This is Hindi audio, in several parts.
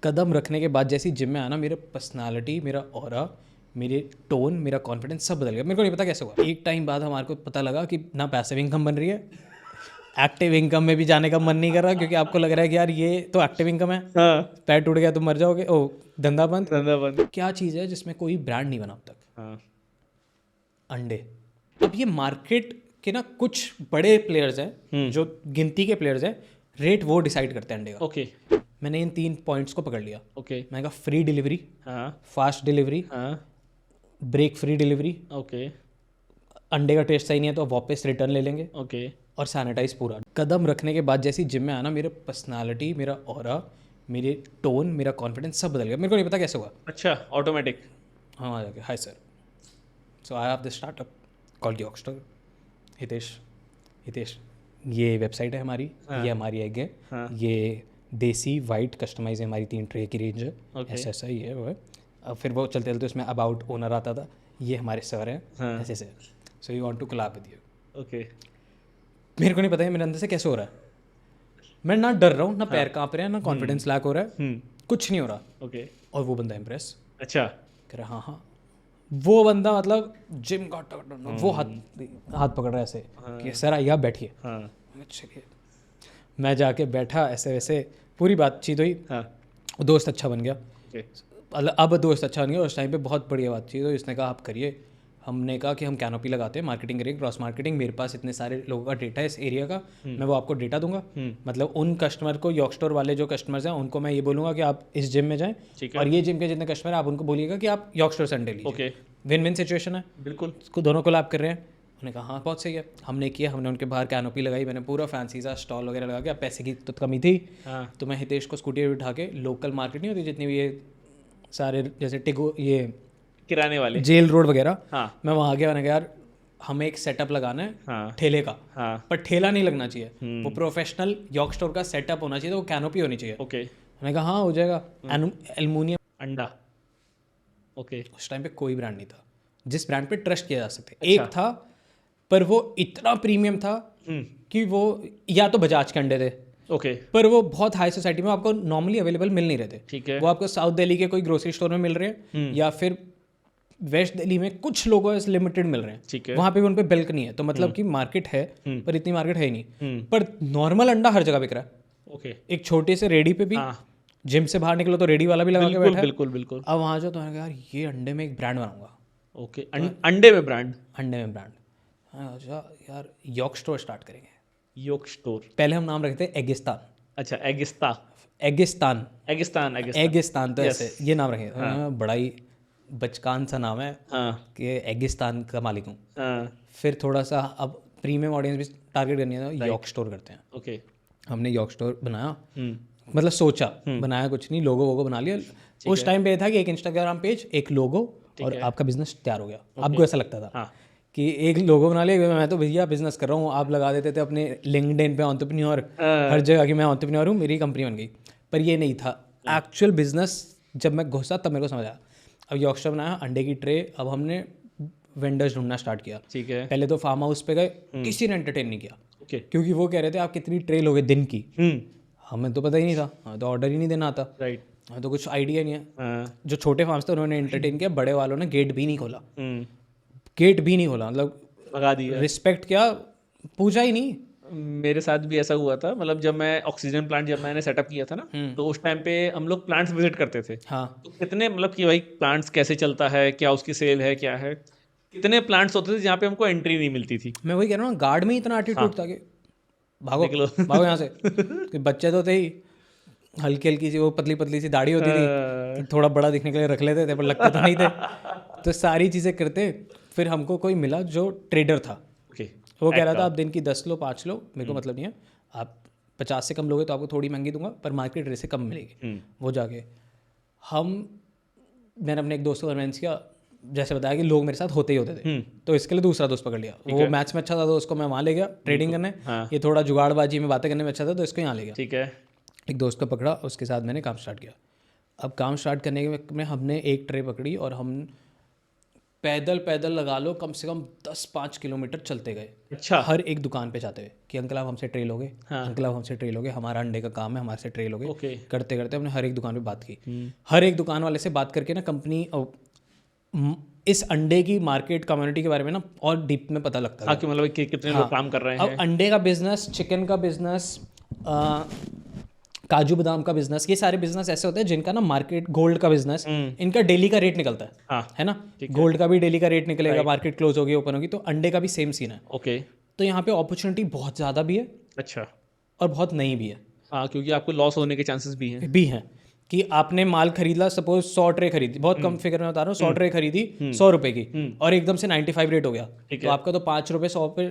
कदम रखने के बाद जैसे ही जिम में आना, मेरा पर्सनालिटी, मेरा ऑरा, मेरे टोन, मेरा कॉन्फिडेंस सब बदल गया। मेरे को नहीं पता कैसे हुआ। एक टाइम बाद हमारे को पता लगा कि ना पैसिव इनकम बन रही है, एक्टिव इनकम में भी जाने का मन नहीं कर रहा, क्योंकि आपको लग रहा है कि यार ये तो एक्टिव इनकम है, हाँ, पैर टूट गया तो मर जाओगे, ओ धंधा बंद। धंधा बंद। क्या चीज़ है जिसमें कोई ब्रांड नहीं बना अब तक? हाँ, अंडे। अब ये मार्केट के ना कुछ बड़े प्लेयर्स हैं, जो गिनती के प्लेयर्स हैं, रेट वो डिसाइड करते हैं अंडे का। ओके मैंने इन 3 पॉइंट्स को पकड़ लिया। ओके। मैंने कहा फ्री डिलीवरी, हाँ फास्ट डिलीवरी, हाँ। ब्रेक फ्री डिलीवरी, ओके अंडे का टेस्ट सही नहीं है तो वापस रिटर्न ले लेंगे, ओके। और सैनिटाइज पूरा। कदम रखने के बाद जैसे ही जिम में आना, मेरा पर्सनालिटी, मेरा ऑरा, मेरे टोन, मेरा कॉन्फिडेंस सब बदल गया। मेरे को नहीं पता कैसे हुआ। अच्छा, ऑटोमेटिक। हाँ आ जाके, hi sir, so I have this startup called यॉकस्टर। हितेश, ये वेबसाइट है हमारी, ये हमारी एग है, ये देसी वाइट कस्टमाइज है, हमारी 3 ट्रे की रेंज है, ऐसा ऐसा ही है वो है। अब फिर वो चलते चलते उसमें अबाउट ओनर आता था, ये हमारे सर हैं, ऐसे ऐसे, so you want to collab with you. Okay. मेरे को नहीं पता है मेरे अंदर से कैसे हो रहा है। मैं ना डर रहा हूँ, ना पैर कांप रहे हैं, ना कॉन्फिडेंस लैक हो रहा है, कुछ नहीं हो रहा। ओके। और वो बंदा इम्प्रेस अच्छा। कह रहा, हाँ हाँ। वो बंदा मतलब जिम का वो हाथ पकड़ रहा है ऐसे कि सर आइए आप बैठिए। हाँ चलिए, मैं जाके बैठा, ऐसे वैसे पूरी बातचीत हुई, हाँ। दोस्त अच्छा बन गया। ओके। अब दोस्त अच्छा बन गया। उस टाइम पे बहुत बढ़िया बातचीत हुई। उसने कहा आप करिए, हमने कहा कि हम कैनोपी लगाते हैं, मार्केटिंग करेंगे, क्रॉस मार्केटिंग, मेरे पास इतने सारे लोगों का डेटा है इस एरिया का, मैं वो आपको डेटा दूंगा। मतलब उन कस्टमर को, यॉक स्टोर वाले जो कस्टमर्स हैं उनको मैं ये बोलूँगा कि आप इस जिम में जाएं, ठीक है। और ये जिम के जितने कस्टमर हैं आप उनको बोलिएगा कि आप यॉक स्टोर से अंडे लीजिए। ओके। विन विन सिचुएशन है, बिल्कुल। उसको दोनों को लाभ कर रहे हैं। उन्होंने कहा हाँ बहुत सही है। हमने किया, हमने उनके बाहर कैनोपी लगाई, मैंने पूरा फैंसी सा स्टॉल वगैरह लगा के, अब पैसे की तो कमी थी, हाँ तो मैं हितेश को स्कूटी पर बिठा के, लोकल मार्केट नहीं होती जितनी भी ये सारे जैसे टिगो, ये किराने वाले। जेल रोड वगैरह, हाँ मैं वहाँ गया। मैंने कहा यार हमें एक सेटअप लगाना है हाँ ठेले का, हाँ। पर ठेला नहीं लगना चाहिए, वो प्रोफेशनल यॉक स्टोर का सेटअप होना चाहिए, तो वो कैनोपी होनी चाहिए। ओके। मैंने कहा हाँ हो जाएगा। एल्युमिनियम। अंडा। ओके। उस टाइम पे कोई ब्रांड नहीं था जिस ब्रांड पे ट्रस्ट किया जा सकते। एक था, पर वो इतना प्रीमियम था कि वो या तो बजाज के अंडे थे, ओके। पर वो बहुत हाई सोसाइटी में आपको नॉर्मली अवेलेबल मिल नहीं रहे थे। ठीक है। वो आपको साउथ दिल्ली के कोई ग्रोसरी स्टोर में मिल रहे हैं, या फिर वेस्ट दिल्ली में कुछ लोगों से लिमिटेड मिल रहे हैं। ठीक है। वहाँ पे भी उन पे बिल्क नहीं है, तो मतलब कि मार्केट है, पर इतनी मार्केट है ही नहीं। पर नॉर्मल अंडा हर जगह बिक रहा है। ओके। एक छोटे से रेडी पे भी, हाँ जिम से बाहर निकलो तो रेडी वाला भी लगा के बिल्कुल बैठा है। बिल्कुल बिल्कुल। अब वहाँ जो, तो मैंने कहा यार ये अंडे में एक ब्रांड बनाऊंगा। ओके। अंडे में ब्रांड। अंडे में ब्रांड, अच्छा यार यॉक स्टोर स्टार्ट करेंगे। योक स्टोर। पहले हम नाम रखते हैं एगिस्तान। अच्छा, एगिस्ता। एगिस्तान, एगिस्तान। एगिस्तान। एगिस्तान, तो ऐसे ये नाम रखेंगे। बड़ा ही बचकान सा नाम है हाँ कि एगिस्तान का मालिक हूँ। हाँ। फिर थोड़ा सा अब प्रीमियम ऑडियंस भी टारगेट करनी है, तो यॉक स्टोर करते हैं। ओके। हमने यॉक स्टोर बनाया, मतलब सोचा, बनाया कुछ नहीं, लोगो वोगो बना लिया। उस टाइम पे ये था कि एक इंस्टाग्राम पेज, एक लोगो, और आपका बिजनेस तैयार हो गया। आपको ऐसा लगता था हाँ कि एक लोगो बना लिया, मैं तो भैया बिजनेस कर रहा हूँ। आप लगा देते थे अपने लिंक्डइन पे एंटरप्रेन्योर, हर जगह कि मैं एंटरप्रेन्योर हूँ, मेरी कंपनी बन गई। पर ये नहीं था एक्चुअल बिजनेस। जब मैं घुसा तब मेरे को समझ आया। अब यॉक स्टोर बनाया, अंडे की ट्रे, अब हमने वेंडर्स ढूंढना स्टार्ट किया। ठीक है। पहले तो फार्म हाउस पे गए, किसी ने एंटरटेन नहीं किया, ओके। क्योंकि वो कह रहे थे आप कितनी ट्रे लोगे दिन की। हमें तो पता ही नहीं था, हाँ तो ऑर्डर ही नहीं देना आता, राइट। हाँ तो कुछ आइडिया नहीं है। हाँ। जो छोटे फार्म्स थे उन्होंने एंटरटेन किया, बड़े वालों ने गेट भी नहीं खोला, गेट भी नहीं खोला, मतलब भगा दिया। रिस्पेक्ट क्या, पूछा ही नहीं। मेरे साथ भी ऐसा हुआ था। मतलब जब मैं ऑक्सीजन प्लांट जब मैंने सेटअप किया था ना, तो उस टाइम पे हम लोग प्लांट्स विजिट करते थे। हाँ तो कितने, मतलब कि भाई प्लांट्स कैसे चलता है, क्या उसकी सेल है, क्या है, कितने प्लांट्स होते थे जहाँ पे हमको एंट्री नहीं मिलती थी। मैं वही कह रहा हूँ, गार्ड में ही इतना एटीट्यूड था कि भागो निकलो। भागो यहाँ से। कि बच्चे तो थे ही, हल्की हल्की सी वो पतली पतली सी दाढ़ी होती थी, कि थोड़ा बड़ा दिखने के लिए रख लेते थे, पर लगते तो नहीं थे। तो सारी चीज़ें करते। फिर हमको कोई मिला जो ट्रेडर था, ओके। वो कह रहा था आप दिन की 10 लो 5 लो, मेरे को मतलब नहीं है, आप 50 से कम लोगे तो आपको थोड़ी महंगी दूंगा, पर मार्केट रेट से कम मिलेगी। वो जाके मैंने अपने एक दोस्त को कन्वेंस किया, जैसे बताया कि लोग मेरे साथ होते ही होते थे, तो इसके लिए दूसरा दोस्त पकड़ लिया। वो मैथ्स में अच्छा था तो उसको मैं वहाँ ले गया ट्रेडिंग करने। ये थोड़ा जुगाड़बाजी में बातें करने में अच्छा था तो इसको यहाँ ले गया। ठीक है। एक दोस्त को पकड़ा, उसके साथ मैंने काम स्टार्ट किया। अब काम स्टार्ट करने में हमने एक ट्रे पकड़ी, और हम पैदल पैदल लगा लो कम से कम 10-5 किलोमीटर चलते गए, अच्छा हर एक दुकान पे जाते हुए कि अंकल आप हमसे ट्रेल हो गए, अंकल आप हमसे ट्रेल हो गए, हमारा अंडे का काम है, हमारे से ट्रेल हो गए। ओके करते करते हमने हर एक दुकान पे बात की, हर एक दुकान वाले से बात करके ना कंपनी इस अंडे की मार्केट कम्युनिटी के बारे में ना और डीप में पता लगता हाँ है। कि मतलब कि कितने लोग काम कर रहे अब हैं। अंडे का बिजनेस, चिकन का बिजनेस, काजू बादाम का बिजनेस, ये सारे बिजनेस ऐसे होते हैं जिनका ना मार्केट, गोल्ड का बिजनेस, इनका डेली का रेट निकलता है, हाँ है ना। गोल्ड का भी डेली का रेट निकलेगा, मार्केट क्लोज होगी, ओपन होगी, तो अंडे का भी सेम सीन है। ओके तो यहाँ पे अपॉर्चुनिटी बहुत ज़्यादा भी है अच्छा और बहुत नई भी है। हाँ क्योंकि आपको लॉस होने के चांसेस भी हैं। भी है कि आपने माल खरीदा, सपोज 100 ट्रे खरीदी, बहुत कम फिगर में बता रहा हूँ, 100 ट्रे खरीदी 100 रुपए की और एकदम से 95 रेट हो गया, तो आपका तो 5 रुपए 100 पे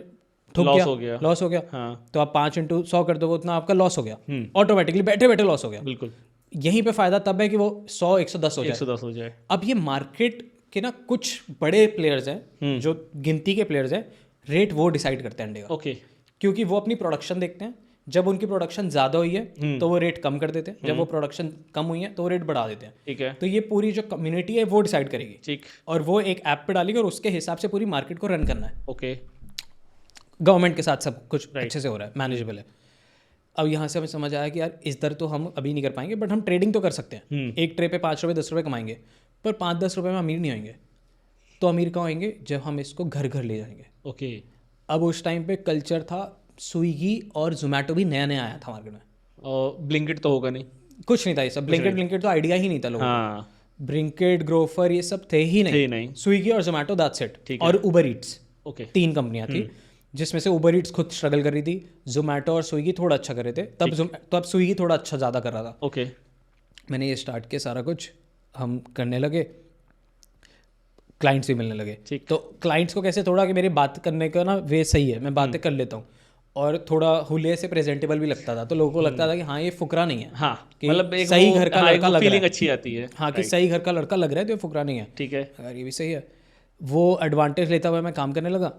ठुक लॉस गया, हो गया। लॉस हो गया। हाँ तो आप 5 इंटू 100 कर दोगे, उतना आपका लॉस हो गया, ऑटोमेटिकली बैठे बैठे लॉस हो गया। बिल्कुल यहीं पे फायदा तब है कि वो 100 110 हो जाए। 110 हो जाए। अब ये मार्केट के ना कुछ बड़े प्लेयर्स हैं जो गिनती के प्लेयर्स हैं, रेट वो डिसाइड करते हैं अंडे का, ओके क्योंकि वो अपनी प्रोडक्शन देखते हैं। जब उनकी प्रोडक्शन ज़्यादा हुई है तो वो रेट कम कर देते हैं, जब वो प्रोडक्शन कम हुई है तो वो रेट बढ़ा देते हैं। ठीक है तो ये पूरी जो कम्युनिटी है वो डिसाइड करेगी, ठीक और वो एक ऐप पे डालेगी और उसके हिसाब से पूरी मार्केट को रन करना है। ओके गवर्नमेंट के साथ सब कुछ अच्छे से हो रहा है, मैनेजेबल है। अब यहाँ से हमें समझ आया कि यार इस दर तो हम अभी नहीं कर पाएंगे, बट हम ट्रेडिंग तो कर सकते हैं। एक ट्रे पे 5 रुपये 10 रुपये कमाएंगे, पर 5-10 रुपये में अमीर नहीं होंगे। तो अमीर कहाँ होंगे? जब हम इसको घर घर ले जाएंगे। ओके अब उस टाइम पे कल्चर था, स्विगी और जोमेटो भी नया नया आया था मार्केट में, और ब्लिंकिट तो होगा नहीं। कुछ नहीं था ये सब। ब्लिंकिट तो आइडिया ही नहीं था लोगों को। हाँ ब्लिंकिट, ग्रोफर, ये सब थे ही थे नहीं। स्विगी और जोमेटो, दैट्स इट। ठीक है। और उबर ईट्स, ओके 3 कंपनियां थी, जिसमें से उबर ईट्स खुद स्ट्रगल कर रही थी, जोमेटो और स्विगी थोड़ा अच्छा कर रहे थे तब स्विगी थोड़ा अच्छा ज़्यादा कर रहा था। ओके मैंने ये स्टार्ट किया, सारा कुछ हम करने लगे, क्लाइंट्स भी मिलने लगे। ठीक। तो क्लाइंट्स को कैसे, थोड़ा कि मेरी बात करने का ना वे सही है, मैं बातें कर लेता हूँ, और थोड़ा हुलिये से प्रेजेंटेबल भी लगता था, तो लोगों को लगता था कि हाँ ये फुकरा नहीं है। हाँ कि मतलब एक सही वो- घर का हाँ, एक लड़का वो लग रहा फीलिंग है। अच्छी आती है। हाँ कि सही घर का लड़का लग रहा है, तो ये फुकरा नहीं है। ठीक है यार ये भी सही है। वो एडवांटेज लेता हुआ मैं काम करने लगा।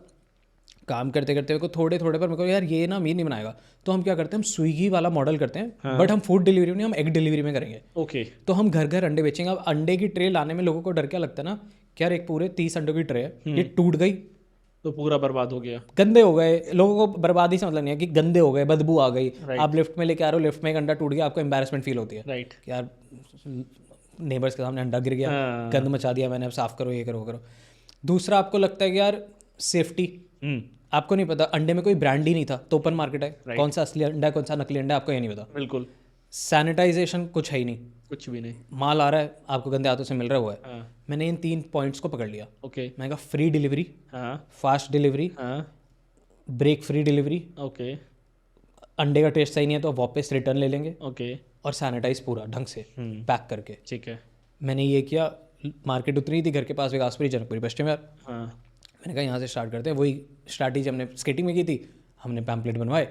काम करते करते मेरे को थोड़े थोड़े पर मेरे को यार ये ना अमीर नहीं बनाएगा, तो हम क्या करते हैं, हम स्विगी वाला मॉडल करते हैं, बट हम फूड डिलीवरी नहीं, हम एग डिलीवरी में करेंगे। ओके तो हम घर घर अंडे बेचेंगे। अब अंडे की ट्रे लाने में लोगों को डर क्या लगता है ना कि यार एक पूरे 30 अंडों की ट्रे है, ये टूट गई तो पूरा बर्बाद हो गया। गंदे हो गए। लोगों को बर्बादी से मतलब नहीं है कि गंदे हो गए, बदबू आ गई। आप लिफ्ट में लेके आ रहे हो, लिफ्ट में एक अंडा टूट गया, आपको एम्बैरेसमेंट फील होती है राइट कि यार नेबर्स के सामने अंडा गिर गया, हाँ। गंद मचा दिया मैंने, अब साफ करो, ये करो, वो करो। दूसरा, आपको लगता है कि यार सेफ्टी, आपको नहीं पता, अंडे में कोई ब्रांड ही नहीं था, तो ओपन मार्केट है, कौन सा असली अंडा है कौन सा नकली अंडा है आपको ये नहीं पता। बिल्कुल सैनिटाइजेशन कुछ है ही नहीं, कुछ भी नहीं। माल आ रहा है आपको गंदे हाथों से मिल रहा हुआ है। हाँ मैंने इन 3 पॉइंट्स को पकड़ लिया। ओके मैंने कहा फ्री डिलीवरी, हाँ फास्ट डिलीवरी, हाँ ब्रेक फ्री डिलीवरी, ओके अंडे का टेस्ट सही नहीं है तो वापस रिटर्न ले लेंगे, ओके और सैनिटाइज पूरा ढंग से पैक करके। ठीक है मैंने ये किया। मार्केट उतनी थी घर के पास, विकासपुरी, जनकपुरी, पश्चिम विहार। हाँ मैंने कहा यहाँ से स्टार्ट करते हैं। वही स्ट्रैटेजी हमने स्केटिंग में की थी, हमने पैम्पलेट बनवाए,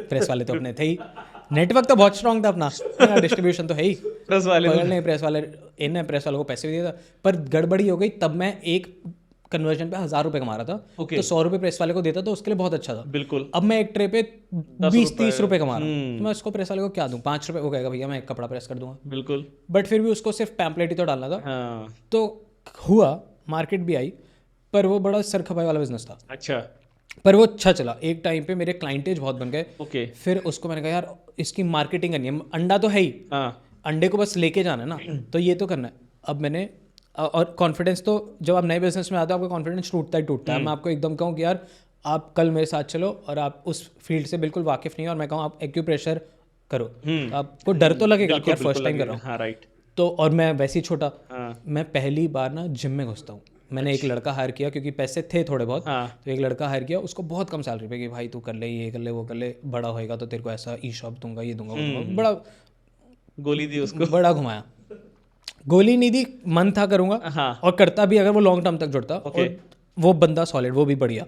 प्रेस वाले तो अपने थे ही, नेटवर्क तो बहुत स्ट्रांग था अपना, डिस्ट्रीब्यूशन तो है ही, प्रेस वाले पकड़ नहीं, प्रेस वाले इन प्रेस वालों को पैसे भी दिया था। पर गड़बड़ी हो गई, तब मैं एक कन्वर्जन पे 1000 रुपये कमा रहा था, Okay. तो 100 रुपये प्रेस वाले को देता तो उसके लिए बहुत अच्छा था। बिल्कुल अब मैं एक ट्रे पे 20-30 रुपये कमा रहा हूँ, तो मैं उसको प्रेस वाले को क्या दूँ? 5 रुपये, वो कहेगा भैया मैं एक कपड़ा प्रेस कर दूंगा, बिल्कुल बट फिर भी उसको सिर्फ पैम्पलेट ही तो डालना था। हाँ तो हुआ, मार्केट भी आई, पर वो बड़ा सर खपाई वाला बिजनेस था, अच्छा पर वो अच्छा चला। एक टाइम पे मेरे क्लाइंटेज बहुत बन गए। ओके फिर उसको मैंने कहा यार इसकी मार्केटिंग करनी है, अंडा तो है ही, हाँ अंडे को बस लेके जाना है ना, तो ये तो करना है। अब मैंने और कॉन्फिडेंस, तो जब आप नए बिजनेस में आते हो आपका कॉन्फिडेंस टूटता ही टूटता है। मैं आपको एकदम कहूँ कि यार आप कल मेरे साथ चलो और आप उस फील्ड से बिल्कुल वाकिफ नहीं हो, और मैं कहूँ आप एक्यूप्रेशर करो, तो आपको डर तो लगेगा कि यार फर्स्ट टाइम कर रहा हूँ। हाँ राइट तो और मैं वैसे ही छोटा, हाँ मैं पहली बार ना जिम में घुसता हूँ। मैंने एक लड़का हायर किया क्योंकि पैसे थे थोड़े बहुत, हाँ तो एक लड़का हायर किया, उसको बहुत कम सैलरी पे कि भाई तू कर ले, ये कर ले, वो कर ले, बड़ा होएगा तो तेरे को ऐसा ई शॉप दूंगा, ये दूंगा, वो दूंगा। बड़ा गोली दी उसको बड़ा घुमाया, गोली नहीं दी, मन था करूंगा, हाँ और करता भी अगर वो लॉन्ग टर्म तक जुड़ता। Okay. और वो बंदा सॉलिड, वो भी बढ़िया,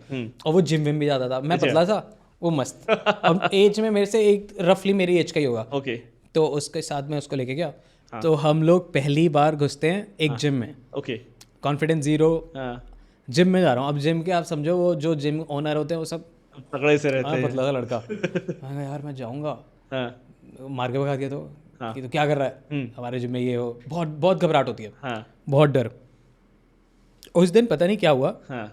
और वो जिम विम भी जाता था। मैं पतला था, वो मस्त। अब एज में मेरे से एक रफली मेरी एज का ही होगा, ओके तो उसके साथ में उसको लेके गया। तो हम लोग पहली बार घुसते हैं एक जिम में, ओके कॉन्फिडेंस जीरो, हाँ जिम में जा रहा हूँ। अब जिम के आप समझो, वो जो जिम ओनर होते हैं वो सब तगड़े से रहते हैं पतला सा लड़का। मैं कहा यार मैं जाऊँगा, हाँ मार के भगा दिया तो हाँ। कि तो क्या कर रहा है हमारे जिम में, ये हो, बहुत बहुत घबराहट होती है, हाँ बहुत डर। उस दिन पता नहीं क्या हुआ, हाँ।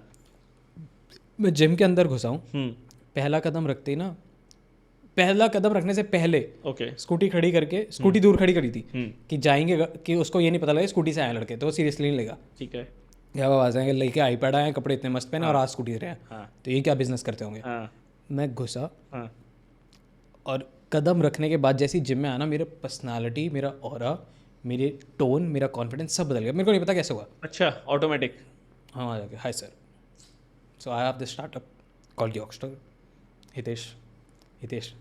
मैं जिम के अंदर घुसा हूँ, हम्म। पहला कदम रखते ही ना, पहला कदम रखने से पहले ओके। स्कूटी खड़ी करके, स्कूटी दूर खड़ी करी थी हम्म। कि जाएंगे, कि उसको ये नहीं पता लगे स्कूटी से आए लड़के, तो वो सीरियसली नहीं लेगा। ठीक है। क्या आवाज़ आएंगे, लेके आईपैड आए, कपड़े इतने मस्त पहने और आज स्कूटी रहे हैं, हाँ। तो ये क्या बिजनेस करते होंगे। हाँ। मैं घुसा हाँ। और कदम रखने के बाद जैसे ही जिम में आना, मेरे पर्सनालिटी, मेरा ऑरा, मेरे टोन, मेरा कॉन्फिडेंस सब बदल गया। मेरे को नहीं पता कैसे हुआ। अच्छा, ऑटोमेटिक। हाँ, आ जाके hi sir, so I have this startup called यॉकस्टर। हितेश,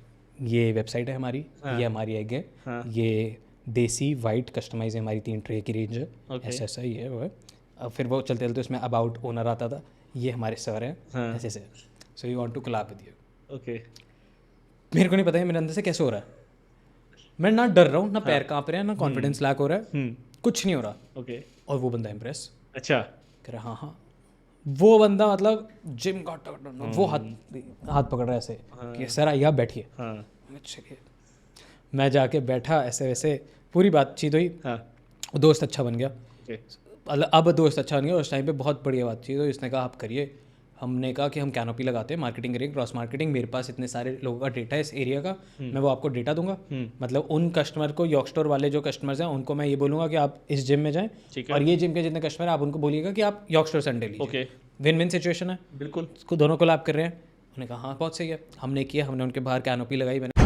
ये वेबसाइट है हमारी, ये हमारी एग है, हाँ। ये देसी वाइट कस्टमाइज है हमारी 3 ट्रे की रेंज है, Okay. ऐसा ऐसा ही है वो है। अब फिर वो चलते चलते उसमें अबाउट ओनर आता था, ये हमारे सर हैं, हाँ। ऐसे ऐसे, so you want to collab with you. Okay. मेरे को नहीं पता है मेरे अंदर से कैसे हो रहा है, मैं ना डर रहा हूँ, ना पैर कांप रहे हैं, ना कॉन्फिडेंस लैक हो रहा है, कुछ नहीं हो रहा। ओके। और वो बंदा इम्प्रेस अच्छा। कह रहा, हाँ हाँ, वो बंदा मतलब जिम का वो हाथ पकड़ रहा है ऐसे कि सर आइए आप बैठिए। हाँ। चलिए, मैं जाके बैठा, ऐसे वैसे पूरी बातचीत हुई, हाँ। दोस्त अच्छा बन गया। ओके। अब दोस्त अच्छा बन गया, उस टाइम पे बहुत बढ़िया बातचीत हुई। उसने कहा आप करिए, हमने कहा कि हम कैनोपी लगाते हैं, मार्केटिंग करेंगे, क्रॉस मार्केटिंग, मेरे पास इतने सारे लोगों का डेटा है इस एरिया का, मैं वो आपको डेटा दूंगा। मतलब उन कस्टमर को, यॉक स्टोर वाले जो कस्टमर्स हैं उनको मैं ये बोलूँगा कि आप इस जिम में जाएं, ठीक है। और ये जिम के जितने कस्टमर हैं आप उनको बोलिएगा कि आप यॉक स्टोर संडे लीजिए। ओके। विन विन सिचुएशन है, बिल्कुल। दोनों कोलैब कर रहे हैं। उन्होंने कहा हाँ बहुत सही है, हमने किया, हमने उनके बाहर कैनोपी लगाई, मैंने